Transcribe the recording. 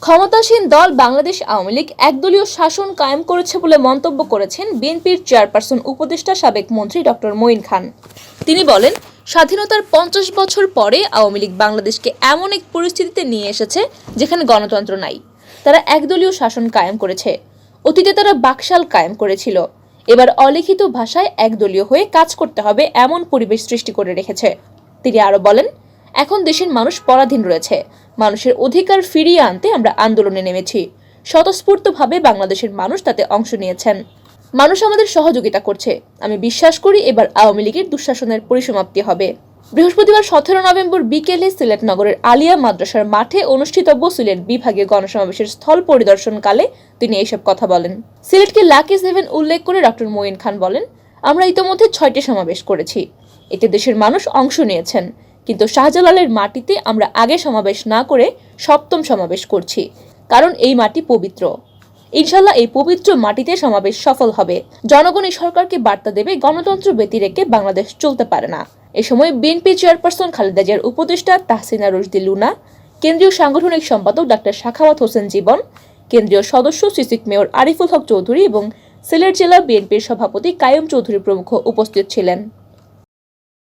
ক্ষমতাসীন দল বাংলাদেশ আওয়ামী লীগ একদলীয় শাসন কায়েম করেছে বলে মন্তব্য করেছেন বিএনপির চেয়ারপারসন উপদেষ্টা সাবেক মন্ত্রী ডক্টর মঈন খান। তিনি বলেন, স্বাধীনতার 50 বছর পরে আওয়ামী লীগ বাংলাদেশকে এমন এক পরিস্থিতিতে নিয়ে এসেছে যেখানে গণতন্ত্র নাই। তারা একদলীয় শাসন কায়েম করেছে। অতীতে তারা বাকশাল কায়েম করেছিল। এবার অলিখিত ভাষায় একদলীয় হয়ে কাজ করতে হবে এমন পরিবেশ সৃষ্টি করে রেখেছে। তিনি আরো বলেন, এখন দেশের মানুষ পরাধীন রয়েছে। মানুষের অধিকার ফিরিয়ে আনতে আমরা আন্দোলনে নেমেছি। স্বতঃস্ফূর্তভাবে বাংলাদেশের মানুষ তাতে অংশ নিয়েছেন। মানুষ আমাদের সহযোগিতা করছে। আমি বিশ্বাস করি এবার আওয়ামী লীগের দুঃশাসনের পরিসমাপ্তি হবে। বৃহস্পতিবার 17 নভেম্বর বিকেলে সিলেট নগরের আলিয়া মাদ্রাসার মাঠে অনুষ্ঠিতব্য সিলেট বিভাগীয় গণসমাবেশের স্থল পরিদর্শনকালে তিনি এইসব কথা বলেন। সিলেটকে লাকি 7 উল্লেখ করে ডক্টর মঈন খান বলেন, আমরা ইতোমধ্যে 6টি সমাবেশ করেছি। এতে দেশের মানুষ অংশ নিয়েছেন। কিন্তু শাহজালালের মাটিতে আমরা আগে সমাবেশ না করে 7ম সমাবেশ করছি, কারণ এই মাটি পবিত্র। ইনশাল্লাহ এই পবিত্র মাটিতে সমাবেশ সফল হবে। জনগণ এই সরকারকে বার্তা দেবে, গণতন্ত্র ব্যতি রেখে বাংলাদেশ চলতে পারে না। এ সময় বিএনপি চেয়ারপারসন খালেদা জিয়ার উপদেষ্টা তাহসিনা রুশদী লুনা, কেন্দ্রীয় সাংগঠনিক সম্পাদক ডাক্তার সাখাওয়াত হোসেন জীবন, কেন্দ্রীয় সদস্য সিসিক মেয়র আরিফুল হক চৌধুরী এবং সিলেট জেলা বিএনপির সভাপতি কাইয়ুম চৌধুরী প্রমুখ উপস্থিত ছিলেন।